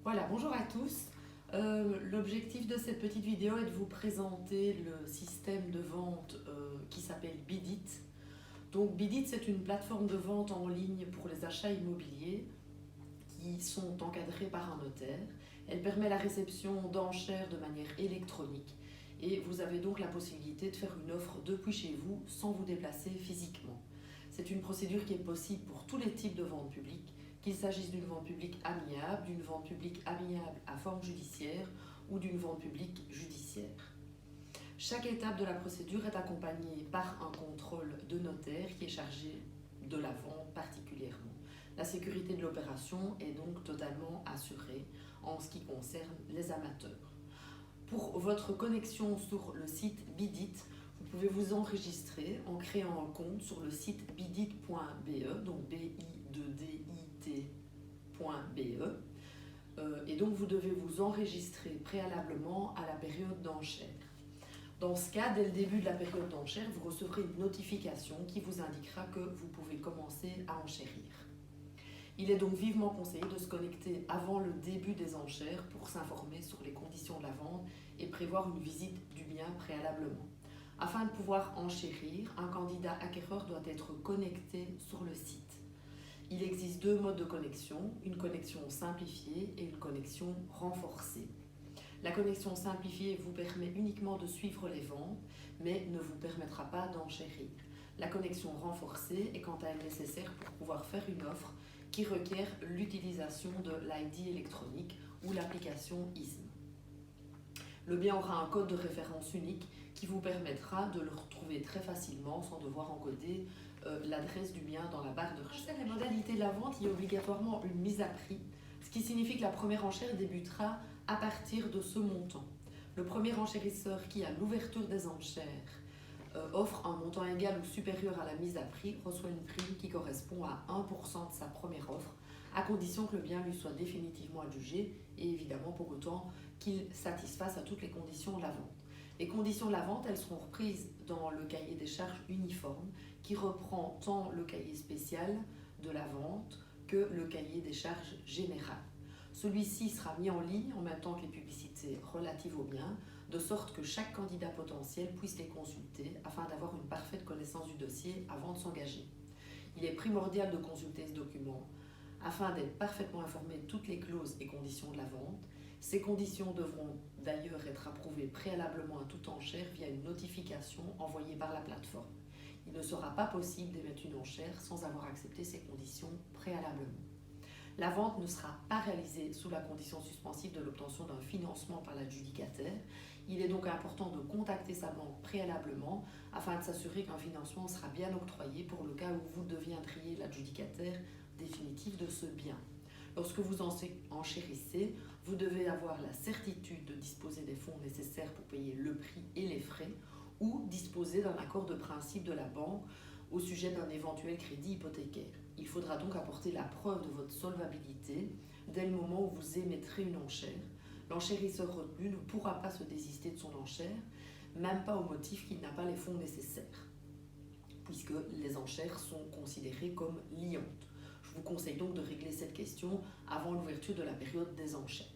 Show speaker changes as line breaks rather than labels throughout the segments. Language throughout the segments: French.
Voilà, bonjour à tous. L'objectif de cette petite vidéo est de vous présenter le système de vente qui s'appelle Bidit. Donc Bidit, c'est une plateforme de vente en ligne pour les achats immobiliers qui sont encadrés par un notaire. Elle permet la réception d'enchères de manière électronique et vous avez donc la possibilité de faire une offre depuis chez vous sans vous déplacer physiquement. C'est une procédure qui est possible pour tous les types de ventes publiques, qu'il s'agisse d'une vente publique amiable, d'une vente publique amiable à forme judiciaire ou d'une vente publique judiciaire. Chaque étape de la procédure est accompagnée par un contrôle de notaire qui est chargé de la vente particulièrement. La sécurité de l'opération est donc totalement assurée en ce qui concerne les amateurs. Pour votre connexion sur le site Bidit, vous pouvez vous enregistrer en créant un compte sur le site bidit.be, donc bidit.be. Et donc vous devez vous enregistrer préalablement à la période d'enchère. Dans ce cas, dès le début de la période d'enchère, vous recevrez une notification qui vous indiquera que vous pouvez commencer à enchérir. Il est donc vivement conseillé de se connecter avant le début des enchères pour s'informer sur les conditions de la vente et prévoir une visite du bien préalablement. Afin de pouvoir enchérir, un candidat acquéreur doit être connecté sur le site. Il existe deux modes de connexion, une connexion simplifiée et une connexion renforcée. La connexion simplifiée vous permet uniquement de suivre les ventes, mais ne vous permettra pas d'enchérir. La connexion renforcée est quant à elle nécessaire pour pouvoir faire une offre qui requiert l'utilisation de l'ID électronique ou l'application ISM. Le bien aura un code de référence unique qui vous permettra de le retrouver très facilement sans devoir encoder l'adresse du bien dans la barre de recherche. Les modalités de la vente, il y a obligatoirement une mise à prix, ce qui signifie que la première enchère débutera à partir de ce montant. Le premier enchérisseur qui, à l'ouverture des enchères, offre un montant égal ou supérieur à la mise à prix reçoit une prime qui correspond à 1% de sa première offre, à condition que le bien lui soit définitivement adjugé et évidemment pour autant qu'il satisfasse à toutes les conditions de la vente. Les conditions de la vente, elles seront reprises dans le cahier des charges uniforme qui reprend tant le cahier spécial de la vente que le cahier des charges général. Celui-ci sera mis en ligne en même temps que les publicités relatives au bien, de sorte que chaque candidat potentiel puisse les consulter afin d'avoir une parfaite connaissance du dossier avant de s'engager. Il est primordial de consulter ce document afin d'être parfaitement informé de toutes les clauses et conditions de la vente. Ces conditions devront d'ailleurs être approuvées préalablement à toute enchère via une notification envoyée par la plateforme. Il ne sera pas possible d'émettre une enchère sans avoir accepté ces conditions préalablement. La vente ne sera pas réalisée sous la condition suspensive de l'obtention d'un financement par l'adjudicataire. Il est donc important de contacter sa banque préalablement afin de s'assurer qu'un financement sera bien octroyé pour le cas où vous deviendriez l'adjudicataire définitif de ce bien. Lorsque vous enchérissez, vous devez avoir la certitude de disposer des fonds nécessaires pour payer le prix et les frais ou disposer d'un accord de principe de la banque au sujet d'un éventuel crédit hypothécaire. Il faudra donc apporter la preuve de votre solvabilité dès le moment où vous émettrez une enchère. L'enchérisseur retenu ne pourra pas se désister de son enchère, même pas au motif qu'il n'a pas les fonds nécessaires, puisque les enchères sont considérées comme liantes. Je vous conseille donc de régler cette question avant l'ouverture de la période des enchères.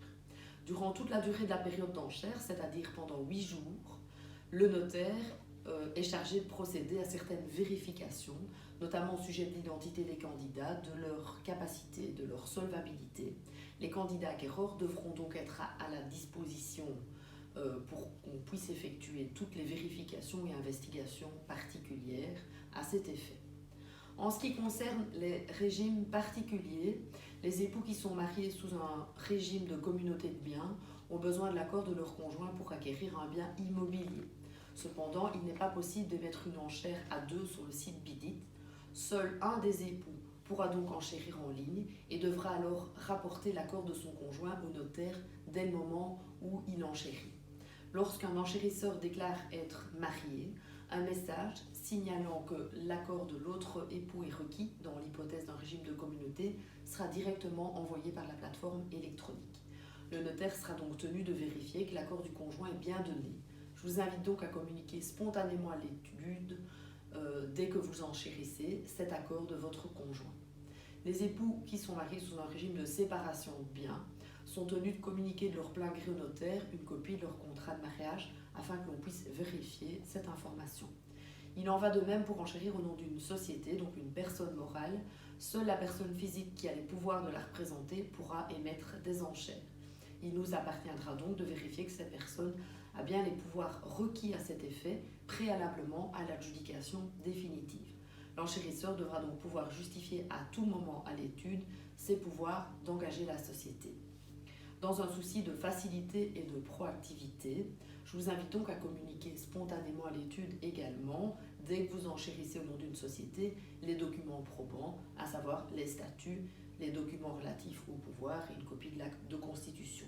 Durant toute la durée de la période d'enchères, c'est-à-dire pendant 8 jours, le notaire est chargé de procéder à certaines vérifications, notamment au sujet de l'identité des candidats, de leur capacité, de leur solvabilité. Les candidats acquéreurs devront donc être à la disposition pour qu'on puisse effectuer toutes les vérifications et investigations particulières à cet effet. En ce qui concerne les régimes particuliers, les époux qui sont mariés sous un régime de communauté de biens ont besoin de l'accord de leur conjoint pour acquérir un bien immobilier. Cependant, il n'est pas possible d'émettre une enchère à deux sur le site Bidit. Seul un des époux pourra donc enchérir en ligne et devra alors rapporter l'accord de son conjoint au notaire dès le moment où il enchérit. Lorsqu'un enchérisseur déclare être marié, un message signalant que l'accord de l'autre époux est requis dans l'hypothèse d'un régime de communauté sera directement envoyé par la plateforme électronique. Le notaire sera donc tenu de vérifier que l'accord du conjoint est bien donné. Je vous invite donc à communiquer spontanément à l'étude dès que vous enchérissez cet accord de votre conjoint. Les époux qui sont mariés sous un régime de séparation de biens sont tenus de communiquer de leur plein gré au notaire une copie de leur contrat de mariage afin que l'on puisse vérifier cette information. Il en va de même pour enchérir au nom d'une société, donc une personne morale. Seule la personne physique qui a les pouvoirs de la représenter pourra émettre des enchères. Il nous appartiendra donc de vérifier que cette personne a bien les pouvoirs requis à cet effet préalablement à l'adjudication définitive. L'enchérisseur devra donc pouvoir justifier à tout moment à l'étude ses pouvoirs d'engager la société. Dans un souci de facilité et de proactivité, je vous invite donc à communiquer spontanément à l'étude également, dès que vous enchérissez au nom d'une société, les documents probants, à savoir les statuts, les documents relatifs au pouvoir et une copie de l'acte de constitution.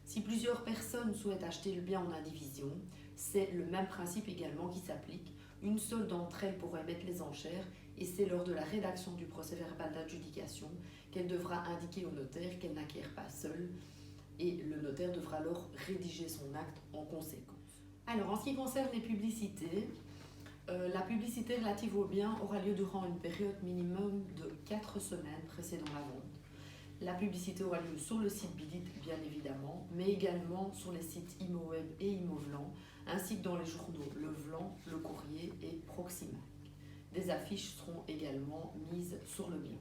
Si plusieurs personnes souhaitent acheter le bien en indivision, c'est le même principe également qui s'applique. Une seule d'entre elles pourra émettre les enchères et c'est lors de la rédaction du procès-verbal d'adjudication qu'elle devra indiquer au notaire qu'elle n'acquiert pas seule et le notaire devra alors rédiger son acte en conséquence. Alors, en ce qui concerne les publicités, la publicité relative au bien aura lieu durant une période minimum de 4 semaines précédant la vente. La publicité aura lieu sur le site Bidit, bien évidemment, mais également sur les sites ImoWeb et ImoVlan, ainsi que dans les journaux Le Vlan, Le Courrier et Proximac. Des affiches seront également mises sur le bien.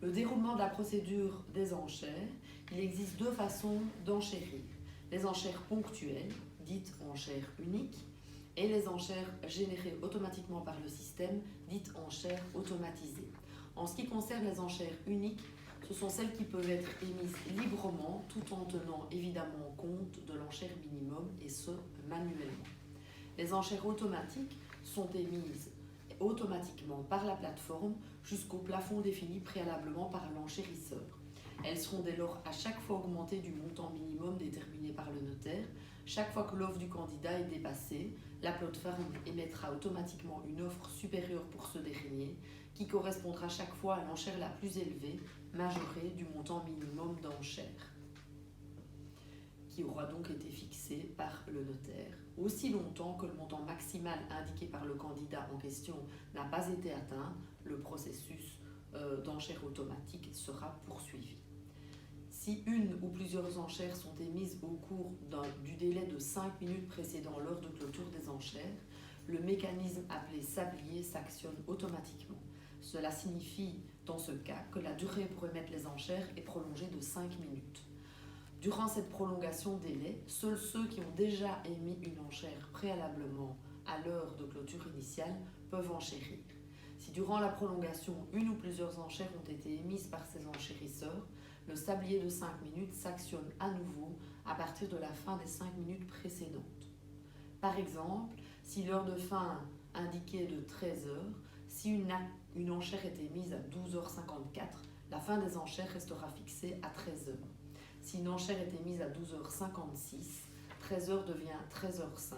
Le déroulement de la procédure des enchères, il existe 2 façons d'enchérir. Les enchères ponctuelles, dites enchères uniques, et les enchères générées automatiquement par le système, dites enchères automatisées. En ce qui concerne les enchères uniques, ce sont celles qui peuvent être émises librement tout en tenant évidemment compte de l'enchère minimum et ce manuellement. Les enchères automatiques sont émises automatiquement par la plateforme jusqu'au plafond défini préalablement par l'enchérisseur. Elles seront dès lors à chaque fois augmentées du montant minimum déterminé par le notaire. Chaque fois que l'offre du candidat est dépassée, la plateforme émettra automatiquement une offre supérieure pour ce dernier qui correspondra chaque fois à l'enchère la plus élevée, majorée du montant minimum d'enchère, qui aura donc été fixé par le notaire. Aussi longtemps que le montant maximal indiqué par le candidat en question n'a pas été atteint, le processus d'enchère automatique sera poursuivi. Si une ou plusieurs enchères sont émises au cours du délai de 5 minutes précédant l'heure de clôture des enchères, le mécanisme appelé sablier s'actionne automatiquement. Cela signifie dans ce cas que la durée pour émettre les enchères est prolongée de 5 minutes. Durant cette prolongation de délai, seuls ceux qui ont déjà émis une enchère préalablement à l'heure de clôture initiale peuvent enchérir. Si durant la prolongation, une ou plusieurs enchères ont été émises par ces enchérisseurs, le sablier de 5 minutes s'actionne à nouveau à partir de la fin des 5 minutes précédentes. Par exemple, si l'heure de fin indiquée est de 13 heures, si une enchère est émise à 12h54, la fin des enchères restera fixée à 13 heures. Si une enchère est émise à 12h56, 13h devient 13h05.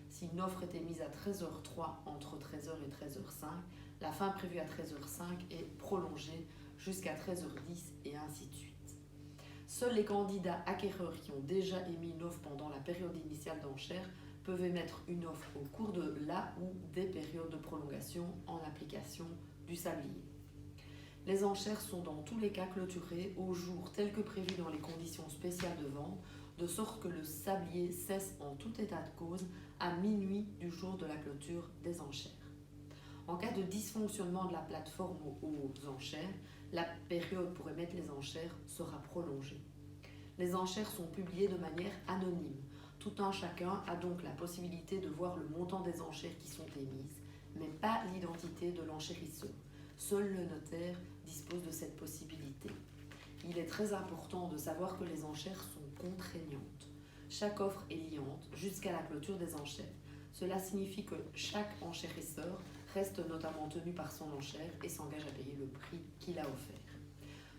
Si une offre est émise à 13h03, entre 13h et 13h05, la fin prévue à 13h05 est prolongée jusqu'à 13h10 et ainsi de suite. Seuls les candidats acquéreurs qui ont déjà émis une offre pendant la période initiale d'enchère peuvent émettre une offre au cours de la ou des périodes de prolongation en application du sablier. Les enchères sont dans tous les cas clôturées au jour tel que prévu dans les conditions spéciales de vente, de sorte que le sablier cesse en tout état de cause à minuit du jour de la clôture des enchères. En cas de dysfonctionnement de la plateforme aux enchères, la période pour émettre les enchères sera prolongée. Les enchères sont publiées de manière anonyme. Tout un chacun a donc la possibilité de voir le montant des enchères qui sont émises, mais pas l'identité de l'enchérisseur. Seul le notaire dispose de cette possibilité. Il est très important de savoir que les enchères sont contraignantes. Chaque offre est liante jusqu'à la clôture des enchères. Cela signifie que chaque enchérisseur reste notamment tenu par son enchère et s'engage à payer le prix qu'il a offert.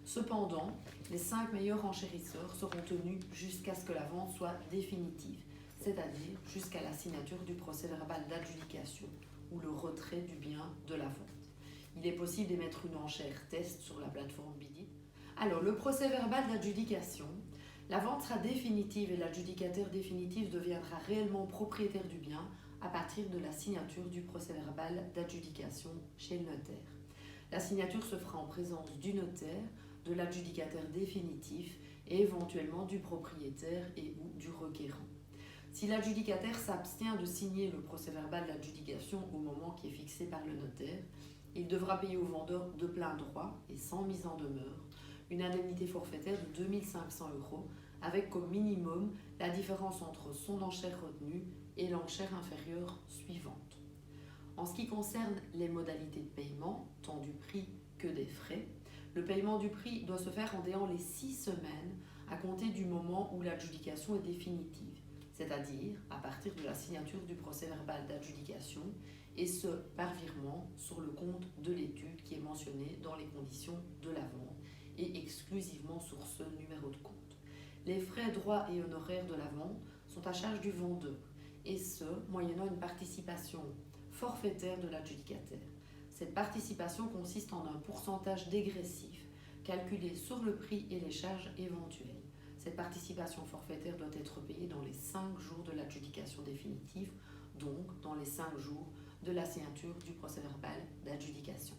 Cependant, les 5 meilleurs enchérisseurs seront tenus jusqu'à ce que la vente soit définitive, c'est-à-dire jusqu'à la signature du procès-verbal d'adjudication ou le retrait du bien de la vente. Il est possible d'émettre une enchère test sur la plateforme Bidit. Alors, le procès-verbal d'adjudication, la vente sera définitive et l'adjudicataire définitif deviendra réellement propriétaire du bien à partir de la signature du procès-verbal d'adjudication chez le notaire. La signature se fera en présence du notaire, de l'adjudicataire définitif et éventuellement du propriétaire et ou du requérant. Si l'adjudicataire s'abstient de signer le procès-verbal d'adjudication au moment qui est fixé par le notaire, il devra payer au vendeur de plein droit et sans mise en demeure une indemnité forfaitaire de 2 500 € avec comme minimum la différence entre son enchère retenue et l'enchère inférieure suivante. En ce qui concerne les modalités de paiement, tant du prix que des frais, le paiement du prix doit se faire en déant les 6 semaines à compter du moment où l'adjudication est définitive, c'est-à-dire à partir de la signature du procès-verbal d'adjudication, et ce par virement sur le compte de l'étude qui est mentionné dans les conditions de la vente et exclusivement sur ce numéro de compte. Les frais, droits et honoraires de la vente sont à charge du vendeur, et ce, moyennant une participation forfaitaire de l'adjudicataire. Cette participation consiste en un pourcentage dégressif calculé sur le prix et les charges éventuelles. Cette participation forfaitaire doit être payée dans les 5 jours de l'adjudication définitive, donc dans les 5 jours de la signature du procès-verbal d'adjudication.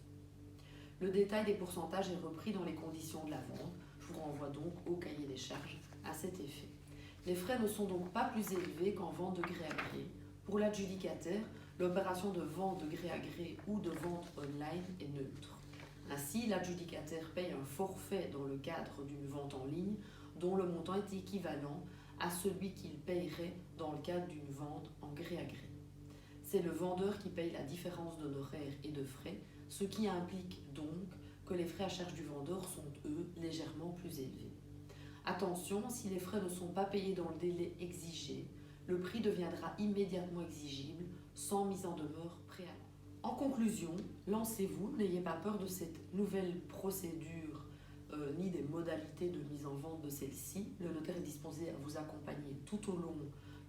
Le détail des pourcentages est repris dans les conditions de la vente. Je vous renvoie donc au cahier des charges à cet effet. Les frais ne sont donc pas plus élevés qu'en vente de gré à gré. Pour l'adjudicataire, l'opération de vente de gré à gré ou de vente online est neutre. Ainsi, l'adjudicataire paye un forfait dans le cadre d'une vente en ligne dont le montant est équivalent à celui qu'il payerait dans le cadre d'une vente en gré à gré. C'est le vendeur qui paye la différence d'honoraires et de frais, ce qui implique donc que les frais à charge du vendeur sont, eux, légèrement plus élevés. Attention, si les frais ne sont pas payés dans le délai exigé, le prix deviendra immédiatement exigible sans mise en demeure préalable. En conclusion, lancez-vous, n'ayez pas peur de cette nouvelle procédure ni des modalités de mise en vente de celle-ci. Le notaire est disposé à vous accompagner tout au long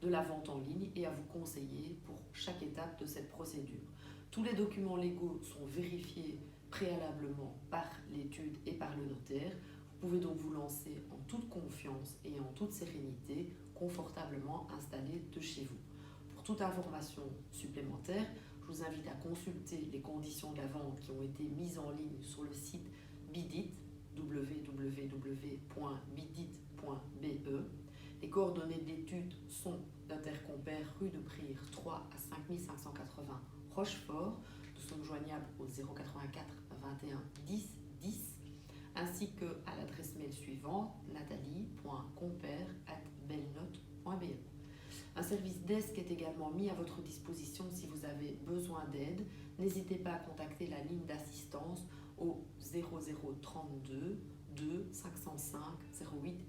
de la vente en ligne et à vous conseiller pour chaque étape de cette procédure. Tous les documents légaux sont vérifiés préalablement par l'étude et par le notaire. Vous pouvez donc vous lancer en toute confiance et en toute sérénité, confortablement installé de chez vous. Pour toute information supplémentaire, je vous invite à consulter les conditions de la vente qui ont été mises en ligne sur le site Bidit, www.bidit.be. Les coordonnées de l'étude sont notaire compère rue de Prire 3 à 5580 Rochefort. Nous sommes joignables au 084 21 10 10 ainsi qu'à l'adresse mail suivante nathalie.compère@bellenote.be. Un service desk est également mis à votre disposition si vous avez besoin d'aide. N'hésitez pas à contacter la ligne d'assistance au 0032 2 505 08